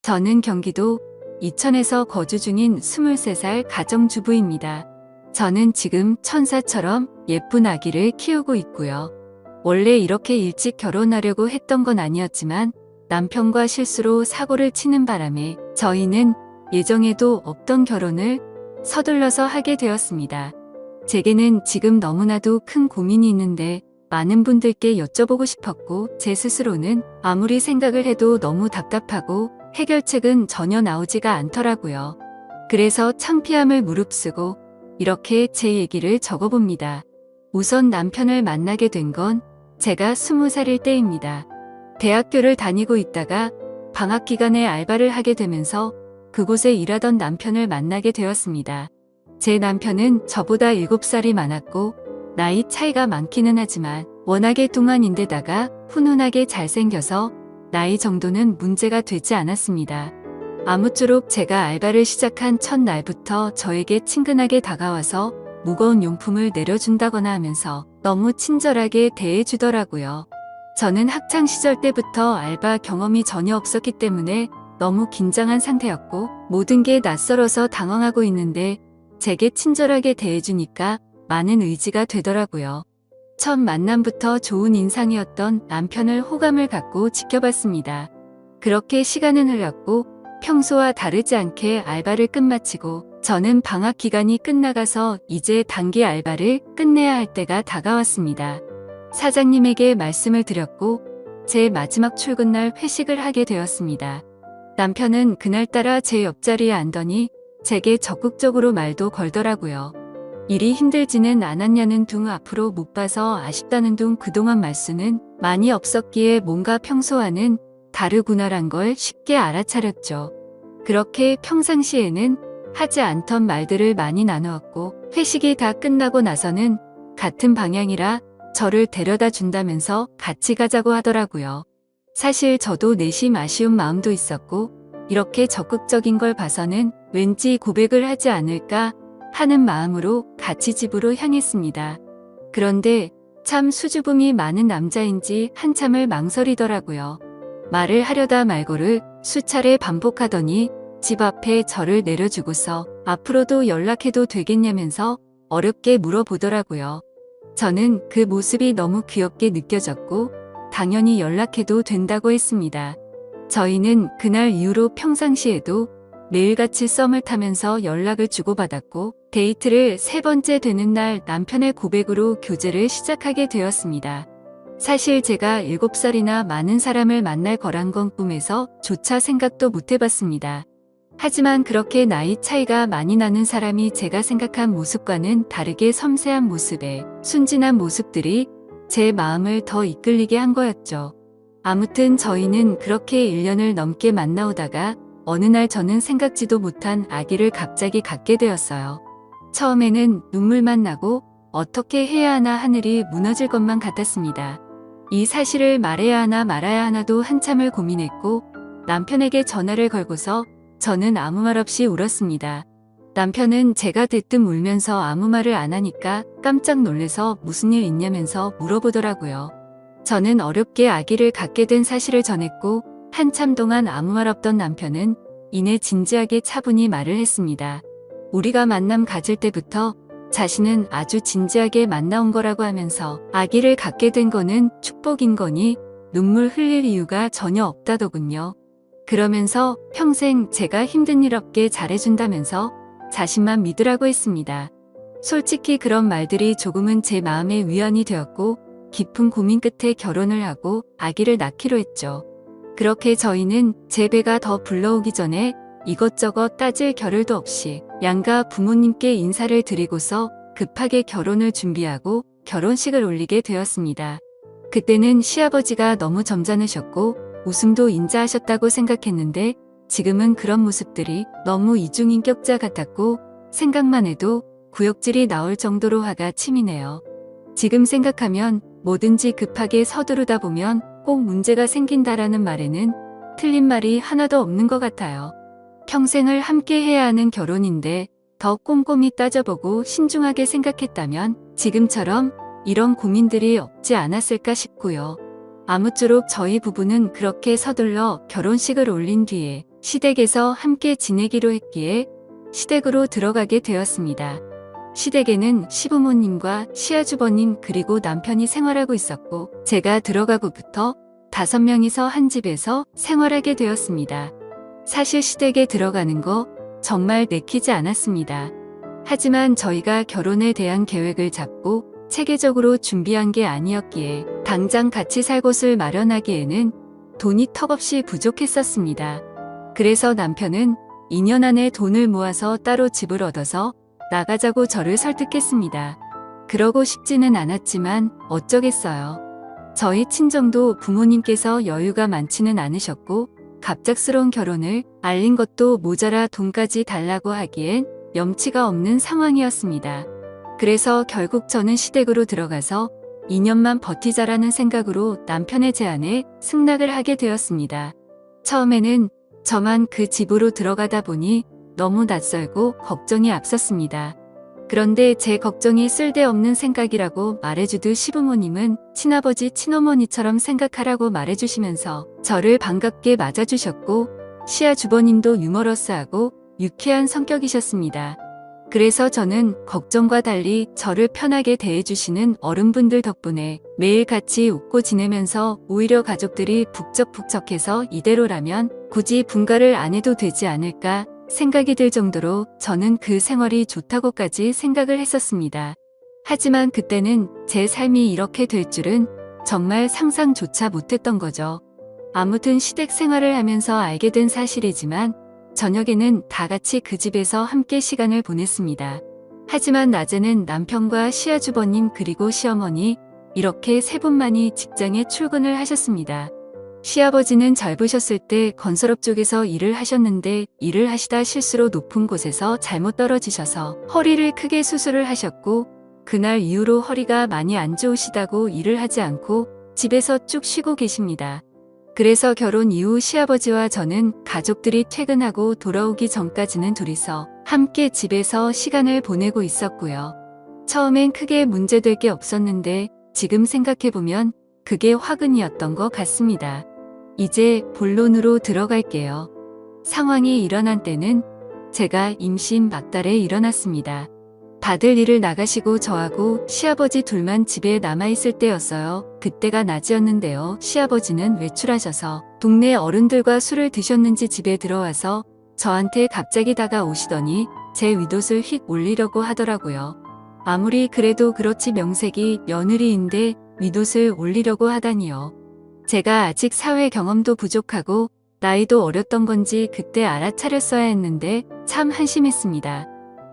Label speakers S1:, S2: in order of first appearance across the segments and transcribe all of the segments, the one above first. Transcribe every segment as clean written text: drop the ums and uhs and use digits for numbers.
S1: 저는 경기도 이천에서 거주 중인 23살 가정주부입니다. 저는 지금 천사처럼 예쁜 아기를 키우고 있고요. 원래 이렇게 일찍 결혼하려고 했던 건 아니었지만 남편과 실수로 사고를 치는 바람에 저희는 예정에도 없던 결혼을 서둘러서 하게 되었습니다. 제게는 지금 너무나도 큰 고민이 있는데 많은 분들께 여쭤보고 싶었고 제 스스로는 아무리 생각을 해도 너무 답답하고 해결책은 전혀 나오지가 않더라고요. 그래서 창피함을 무릅쓰고 이렇게 제 얘기를 적어봅니다. 우선 남편을 만나게 된 건 제가 20살일 때입니다. 대학교를 다니고 있다가 방학 기간에 알바를 하게 되면서 그곳에 일하던 남편을 만나게 되었습니다. 제 남편은 저보다 7살이 많았고 나이 차이가 많기는 하지만 워낙에 뚱한인데다가 훈훈하게 잘생겨서 나이 정도는 문제가 되지 않았습니다. 아무쪼록 제가 알바를 시작한 첫날부터 저에게 친근하게 다가와서 무거운 용품을 내려준다거나 하면서 너무 친절하게 대해주더라고요. 저는 학창시절 때부터 알바 경험이 전혀 없었기 때문에 너무 긴장한 상태였고 모든 게 낯설어서 당황하고 있는데 제게 친절하게 대해주니까 많은 의지가 되더라고요. 첫 만남부터 좋은 인상이었던 남편을 호감을 갖고 지켜봤습니다. 그렇게 시간은 흘렀고 평소와 다르지 않게 알바를 끝마치고 저는 방학 기간이 끝나가서 이제 단기 알바를 끝내야 할 때가 다가왔습니다. 사장님에게 말씀을 드렸고 제 마지막 출근날 회식을 하게 되었습니다. 남편은 그날따라 제 옆자리에 앉더니 제게 적극적으로 말도 걸더라고요. 일이 힘들지는 않았냐는 둥 앞으로 못 봐서 아쉽다는 둥 그동안 말수는 많이 없었기에 뭔가 평소와는 다르구나란 걸 쉽게 알아차렸죠. 그렇게 평상시에는 하지 않던 말들을 많이 나누었고 회식이 다 끝나고 나서는 같은 방향이라 저를 데려다 준다면서 같이 가자고 하더라고요. 사실 저도 내심 아쉬운 마음도 있었고 이렇게 적극적인 걸 봐서는 왠지 고백을 하지 않을까 하는 마음으로 같이 집으로 향했습니다. 그런데 참 수줍음이 많은 남자인지 한참을 망설이더라고요. 말을 하려다 말고를 수차례 반복하더니 집 앞에 저를 내려주고서 앞으로도 연락해도 되겠냐면서 어렵게 물어보더라고요. 저는 그 모습이 너무 귀엽게 느껴졌고 당연히 연락해도 된다고 했습니다. 저희는 그날 이후로 평상시에도 매일같이 썸을 타면서 연락을 주고받았고 데이트를 3번째 되는 날 남편의 고백으로 교제를 시작하게 되었습니다. 사실 제가 7살이나 많은 사람을 만날 거란 건 꿈에서 조차 생각도 못 해봤습니다. 하지만 그렇게 나이 차이가 많이 나는 사람이 제가 생각한 모습과는 다르게 섬세한 모습에 순진한 모습들이 제 마음을 더 이끌리게 한 거였죠. 아무튼 저희는 그렇게 1년을 넘게 만나오다가 어느 날 저는 생각지도 못한 아기를 갑자기 갖게 되었어요. 처음에는 눈물만 나고 어떻게 해야 하나 하늘이 무너질 것만 같았습니다. 이 사실을 말해야 하나 말아야 하나도 한참을 고민했고 남편에게 전화를 걸고서 저는 아무 말 없이 울었습니다. 남편은 제가 대뜸 울면서 아무 말을 안 하니까 깜짝 놀래서 무슨 일 있냐면서 물어보더라고요. 저는 어렵게 아기를 갖게 된 사실을 전했고 한참 동안 아무 말 없던 남편은 이내 진지하게 차분히 말을 했습니다. 우리가 만남 가질 때부터 자신은 아주 진지하게 만나온 거라고 하면서 아기를 갖게 된 거는 축복인 거니 눈물 흘릴 이유가 전혀 없다더군요. 그러면서 평생 제가 힘든 일 없게 잘해준다면서 자신만 믿으라고 했습니다. 솔직히 그런 말들이 조금은 제 마음에 위안이 되었고 깊은 고민 끝에 결혼을 하고 아기를 낳기로 했죠. 그렇게 저희는 제 배가 더 불러오기 전에 이것저것 따질 겨를도 없이 양가 부모님께 인사를 드리고서 급하게 결혼을 준비하고 결혼식을 올리게 되었습니다. 그때는 시아버지가 너무 점잖으셨고 웃음도 인자하셨다고 생각했는데 지금은 그런 모습들이 너무 이중인격자 같았고 생각만 해도 구역질이 나올 정도로 화가 치미네요. 지금 생각하면 뭐든지 급하게 서두르다 보면 꼭 문제가 생긴다라는 말에는 틀린 말이 하나도 없는 것 같아요. 평생을 함께 해야 하는 결혼인데 더 꼼꼼히 따져보고 신중하게 생각했다면 지금처럼 이런 고민들이 없지 않았을까 싶고요. 아무쪼록 저희 부부는 그렇게 서둘러 결혼식을 올린 뒤에 시댁에서 함께 지내기로 했기에 시댁으로 들어가게 되었습니다. 시댁에는 시부모님과 시아주버님 그리고 남편이 생활하고 있었고 제가 들어가고부터 5명이서 한 집에서 생활하게 되었습니다. 사실 시댁에 들어가는 거 정말 내키지 않았습니다. 하지만 저희가 결혼에 대한 계획을 잡고 체계적으로 준비한 게 아니었기에 당장 같이 살 곳을 마련하기에는 돈이 턱없이 부족했었습니다. 그래서 남편은 2년 안에 돈을 모아서 따로 집을 얻어서 나가자고 저를 설득했습니다. 그러고 싶지는 않았지만 어쩌겠어요. 저희 친정도 부모님께서 여유가 많지는 않으셨고 갑작스러운 결혼을 알린 것도 모자라 돈까지 달라고 하기엔 염치가 없는 상황이었습니다. 그래서 결국 저는 시댁으로 들어가서 2년만 버티자라는 생각으로 남편의 제안에 승낙을 하게 되었습니다. 처음에는 저만 그 집으로 들어가다 보니 너무 낯설고 걱정이 앞섰습니다. 그런데 제 걱정이 쓸데없는 생각이라고 말해주듯 시부모님은 친아버지 친어머니처럼 생각하라고 말해주시면서 저를 반갑게 맞아주셨고 시아주버님도 유머러스하고 유쾌한 성격이셨습니다. 그래서 저는 걱정과 달리 저를 편하게 대해주시는 어른분들 덕분에 매일 같이 웃고 지내면서 오히려 가족들이 북적북적해서 이대로라면 굳이 분가를 안 해도 되지 않을까 생각이 들 정도로 저는 그 생활이 좋다고까지 생각을 했었습니다. 하지만 그때는 제 삶이 이렇게 될 줄은 정말 상상조차 못했던 거죠. 아무튼 시댁 생활을 하면서 알게 된 사실이지만 저녁에는 다 같이 그 집에서 함께 시간을 보냈습니다. 하지만 낮에는 남편과 시아주버님 그리고 시어머니 이렇게 세 분만이 직장에 출근을 하셨습니다. 시아버지는 젊으셨을 때 건설업 쪽에서 일을 하셨는데 일을 하시다 실수로 높은 곳에서 잘못 떨어지셔서 허리를 크게 수술을 하셨고 그날 이후로 허리가 많이 안 좋으시다고 일을 하지 않고 집에서 쭉 쉬고 계십니다. 그래서 결혼 이후 시아버지와 저는 가족들이 퇴근하고 돌아오기 전까지는 둘이서 함께 집에서 시간을 보내고 있었고요. 처음엔 크게 문제될 게 없었는데 지금 생각해보면 그게 화근이었던 것 같습니다. 이제 본론으로 들어갈게요. 상황이 일어난 때는 제가 임신 막달에 일어났습니다. 다들 일을 나가시고 저하고 시아버지 둘만 집에 남아있을 때였어요. 그때가 낮이었는데요. 시아버지는 외출하셔서 동네 어른들과 술을 드셨는지 집에 들어와서 저한테 갑자기 다가오시더니 제 윗옷을 휙 올리려고 하더라고요. 아무리 그래도 그렇지 명색이 며느리인데 윗옷을 올리려고 하다니요. 제가 아직 사회 경험도 부족하고 나이도 어렸던 건지 그때 알아차렸어야 했는데 참 한심했습니다.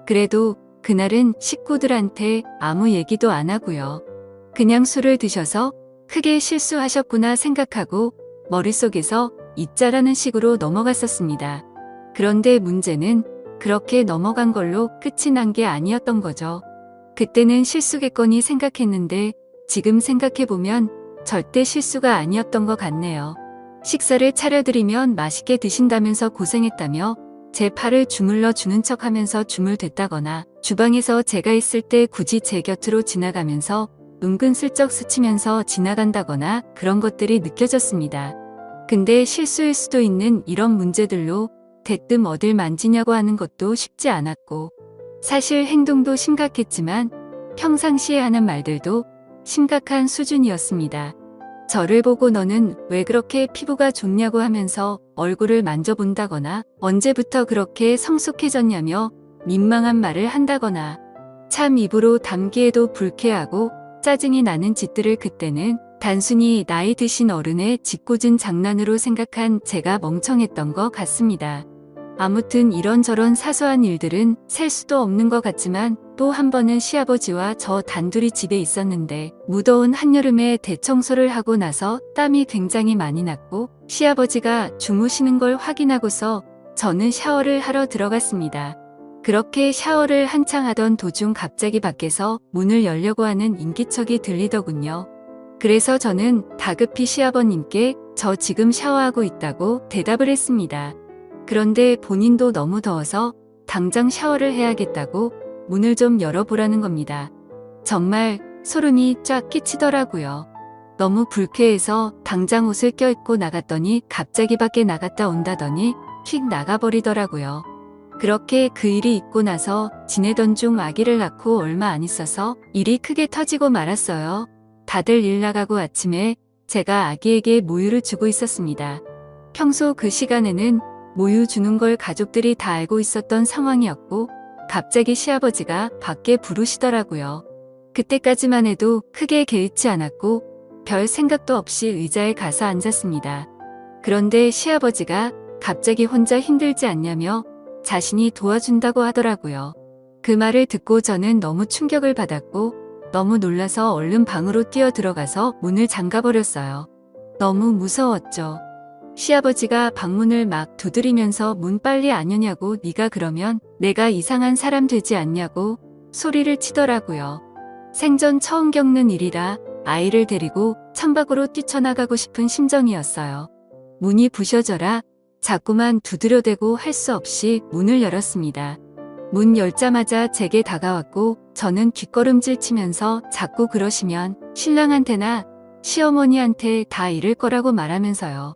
S1: 그래도 그날은 식구들한테 아무 얘기도 안 하고요. 그냥 술을 드셔서 크게 실수하셨구나 생각하고 머릿속에서 잊자라는 식으로 넘어갔었습니다. 그런데 문제는 그렇게 넘어간 걸로 끝이 난 게 아니었던 거죠. 그때는 실수겠거니 생각했는데 지금 생각해보면 절대 실수가 아니었던 것 같네요. 식사를 차려드리면 맛있게 드신다면서 고생했다며 제 팔을 주물러 주는 척하면서 주물댔다거나 주방에서 제가 있을 때 굳이 제 곁으로 지나가면서 은근슬쩍 스치면서 지나간다거나 그런 것들이 느껴졌습니다. 근데 실수일 수도 있는 이런 문제들로 대뜸 어딜 만지냐고 하는 것도 쉽지 않았고 사실 행동도 심각했지만 평상시에 하는 말들도 심각한 수준이었습니다. 저를 보고 너는 왜 그렇게 피부가 좋냐고 하면서 얼굴을 만져본다거나 언제부터 그렇게 성숙해졌냐며 민망한 말을 한다거나 참 입으로 담기에도 불쾌하고 짜증이 나는 짓들을 그때는 단순히 나이 드신 어른의 짓궂은 장난으로 생각한 제가 멍청했던 것 같습니다. 아무튼 이런저런 사소한 일들은 셀 수도 없는 것 같지만 또 한 번은 시아버지와 저 단둘이 집에 있었는데 무더운 한여름에 대청소를 하고 나서 땀이 굉장히 많이 났고 시아버지가 주무시는 걸 확인하고서 저는 샤워를 하러 들어갔습니다. 그렇게 샤워를 한창 하던 도중 갑자기 밖에서 문을 열려고 하는 인기척이 들리더군요. 그래서 저는 다급히 시아버님께 저 지금 샤워하고 있다고 대답을 했습니다. 그런데 본인도 너무 더워서 당장 샤워를 해야겠다고 문을 좀 열어보라는 겁니다. 정말 소름이 쫙 끼치더라고요. 너무 불쾌해서 당장 옷을 껴입고 나갔더니 갑자기 밖에 나갔다 온다더니 휙 나가버리더라고요. 그렇게 그 일이 있고 나서 지내던 중 아기를 낳고 얼마 안 있어서 일이 크게 터지고 말았어요. 다들 일 나가고 아침에 제가 아기에게 모유를 주고 있었습니다. 평소 그 시간에는 모유 주는 걸 가족들이 다 알고 있었던 상황이었고 갑자기 시아버지가 밖에 부르시더라고요. 그때까지만 해도 크게 개의치 않았고 별 생각도 없이 의자에 가서 앉았습니다. 그런데 시아버지가 갑자기 혼자 힘들지 않냐며 자신이 도와준다고 하더라고요. 그 말을 듣고 저는 너무 충격을 받았고 너무 놀라서 얼른 방으로 뛰어 들어가서 문을 잠가버렸어요. 너무 무서웠죠. 시아버지가 방문을 막 두드리면서 문 빨리 안 여냐고 네가 그러면 내가 이상한 사람 되지 않냐고 소리를 치더라고요. 생전 처음 겪는 일이라 아이를 데리고 창밖으로 뛰쳐나가고 싶은 심정이었어요. 문이 부셔져라 자꾸만 두드려대고 할 수 없이 문을 열었습니다. 문 열자마자 제게 다가왔고 저는 뒷걸음질 치면서 자꾸 그러시면 신랑한테나 시어머니한테 다 이를 거라고 말하면서요.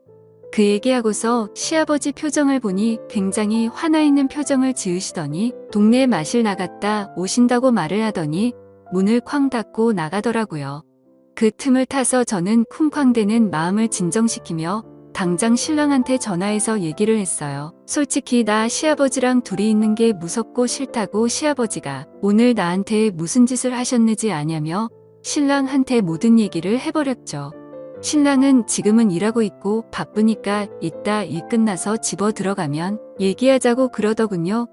S1: 그 얘기하고서 시아버지 표정을 보니 굉장히 화나 있는 표정을 지으시더니 동네에 마실 나갔다 오신다고 말을 하더니 문을 쾅 닫고 나가더라고요. 그 틈을 타서 저는 쿵쾅대는 마음을 진정시키며 당장 신랑한테 전화해서 얘기를 했어요. 솔직히 나 시아버지랑 둘이 있는 게 무섭고 싫다고 시아버지가 오늘 나한테 무슨 짓을 하셨는지 아냐며 신랑한테 모든 얘기를 해버렸죠. 신랑은 지금은 일하고 있고 바쁘니까 이따 일 끝나서 집어 들어가면 얘기하자고 그러더군요.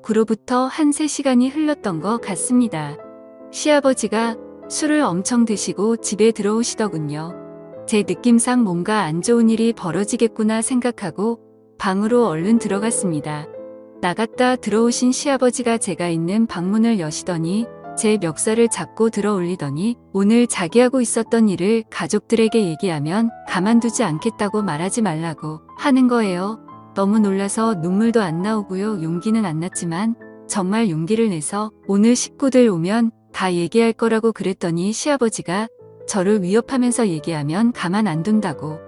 S1: 그로부터 한 3시간이 흘렀던 것 같습니다. 시아버지가 술을 엄청 드시고 집에 들어오시더군요. 제 느낌상 뭔가 안 좋은 일이 벌어지겠구나 생각하고 방으로 얼른 들어갔습니다. 나갔다 들어오신 시아버지가 제가 있는 방문을 여시더니 제 멱살을 잡고 들어 올리더니 오늘 자기하고 있었던 일을 가족들에게 얘기하면 가만두지 않겠다고 말하지 말라고 하는 거예요. 너무 놀라서 눈물도 안 나오고요. 용기는 안 났지만 정말 용기를 내서 오늘 식구들 오면 다 얘기할 거라고 그랬더니 시아버지가 저를 위협하면서 얘기하면 가만 안 둔다고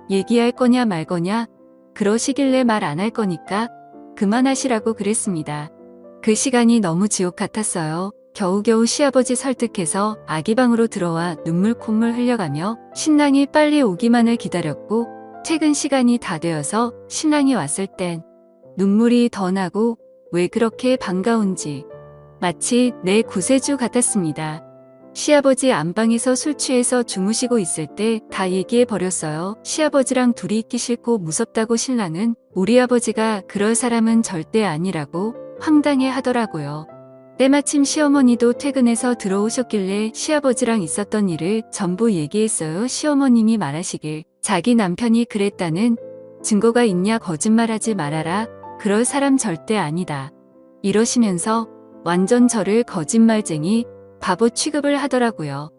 S1: 얘기할 거냐 말 거냐 그러시길래 말 안 할 거니까 그만하시라고 그랬습니다. 그 시간이 너무 지옥 같았어요. 겨우겨우 시아버지 설득해서 아기 방으로 들어와 눈물 콧물 흘려가며 신랑이 빨리 오기만을 기다렸고 퇴근 시간이 다 되어서 신랑이 왔을 땐 눈물이 더 나고 왜 그렇게 반가운지 마치 내 구세주 같았습니다. 시아버지 안방에서 술 취해서 주무시고 있을 때 다 얘기해 버렸어요. 시아버지랑 둘이 있기 싫고 무섭다고 신랑은 우리 아버지가 그럴 사람은 절대 아니라고 황당해 하더라고요. 때마침 시어머니도 퇴근해서 들어오셨길래 시아버지랑 있었던 일을 전부 얘기했어요. 시어머님이 말하시길 자기 남편이 그랬다는 증거가 있냐 거짓말하지 말아라. 그럴 사람 절대 아니다. 이러시면서 완전 저를 거짓말쟁이 바보 취급을 하더라고요.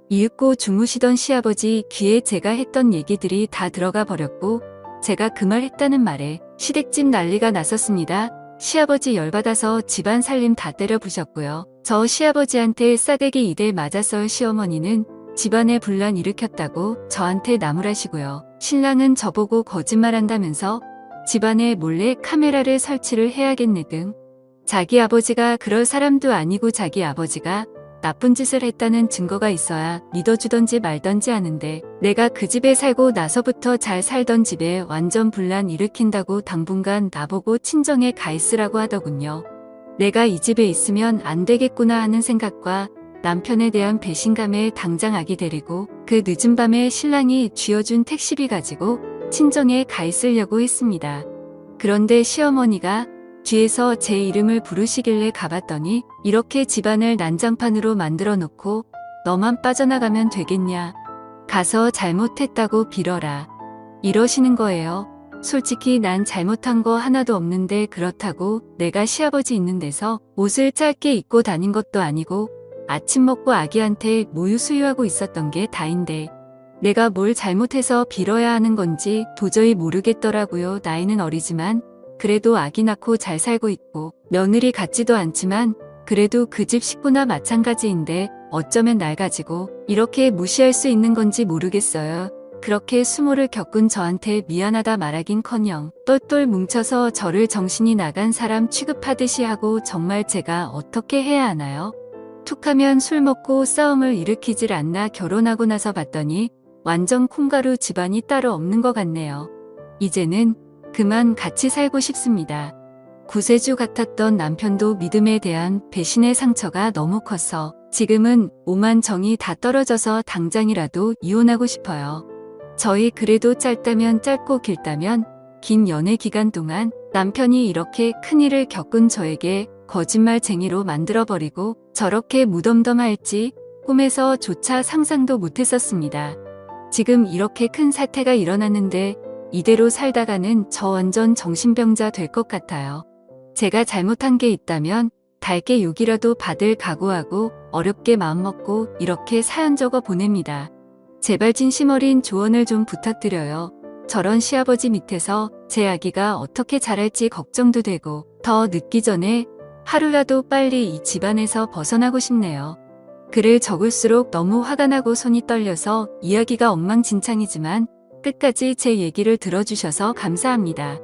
S1: 이윽고 주무시던 시아버지 귀에 제가 했던 얘기들이 다 들어가 버렸고 제가 그 말 했다는 말에 시댁집 난리가 났었습니다. 시아버지 열받아서 집안 살림 다 때려 부셨고요. 저 시아버지한테 싸대기 2대 맞았어요. 시어머니는 집안에 분란 일으켰다고 저한테 나무라시고요. 신랑은 저보고 거짓말한다면서 집안에 몰래 카메라를 설치를 해야겠네 등 자기 아버지가 그럴 사람도 아니고 자기 아버지가 나쁜 짓을 했다는 증거가 있어야 믿어주던지 말던지 하는데 내가 그 집에 살고 나서부터 잘 살던 집에 완전 분란 일으킨다고 당분간 나보고 친정에 가 있으라고 하더군요. 내가 이 집에 있으면 안 되겠구나 하는 생각과 남편에 대한 배신감에 당장 아기 데리고 그 늦은 밤에 신랑이 쥐어준 택시비 가지고 친정에 가 있으려고 했습니다. 그런데 시어머니가 뒤에서 제 이름을 부르시길래 가봤더니 이렇게 집안을 난장판으로 만들어 놓고 너만 빠져나가면 되겠냐. 가서 잘못했다고 빌어라. 이러시는 거예요. 솔직히 난 잘못한 거 하나도 없는데 그렇다고 내가 시아버지 있는 데서 옷을 짧게 입고 다닌 것도 아니고 아침 먹고 아기한테 모유 수유하고 있었던 게 다인데 내가 뭘 잘못해서 빌어야 하는 건지 도저히 모르겠더라고요. 나이는 어리지만 그래도 아기 낳고 잘 살고 있고 며느리 같지도 않지만 그래도 그 집 식구나 마찬가지인데 어쩌면 날 가지고 이렇게 무시할 수 있는 건지 모르겠어요. 그렇게 수모를 겪은 저한테 미안하다 말하긴커녕 똘똘 뭉쳐서 저를 정신이 나간 사람 취급하듯이 하고 정말 제가 어떻게 해야 하나요? 툭하면 술 먹고 싸움을 일으키질 않나 결혼하고 나서 봤더니 완전 콩가루 집안이 따로 없는 것 같네요. 이제는 그만 같이 살고 싶습니다. 구세주 같았던 남편도 믿음에 대한 배신의 상처가 너무 커서 지금은 오만 정이 다 떨어져서 당장이라도 이혼하고 싶어요. 저희 그래도 짧다면 짧고 길다면 긴 연애 기간 동안 남편이 이렇게 큰일을 겪은 저에게 거짓말쟁이로 만들어버리고 저렇게 무덤덤할지 꿈에서조차 상상도 못했었습니다. 지금 이렇게 큰 사태가 일어났는데 이대로 살다가는 저 완전 정신병자 될 것 같아요. 제가 잘못한 게 있다면 달게 욕이라도 받을 각오하고 어렵게 마음먹고 이렇게 사연 적어 보냅니다. 제발 진심 어린 조언을 좀 부탁드려요. 저런 시아버지 밑에서 제 아기가 어떻게 자랄지 걱정도 되고 더 늦기 전에 하루라도 빨리 이 집안에서 벗어나고 싶네요. 글을 적을수록 너무 화가 나고 손이 떨려서 이야기가 엉망진창이지만 끝까지 제 얘기를 들어주셔서 감사합니다.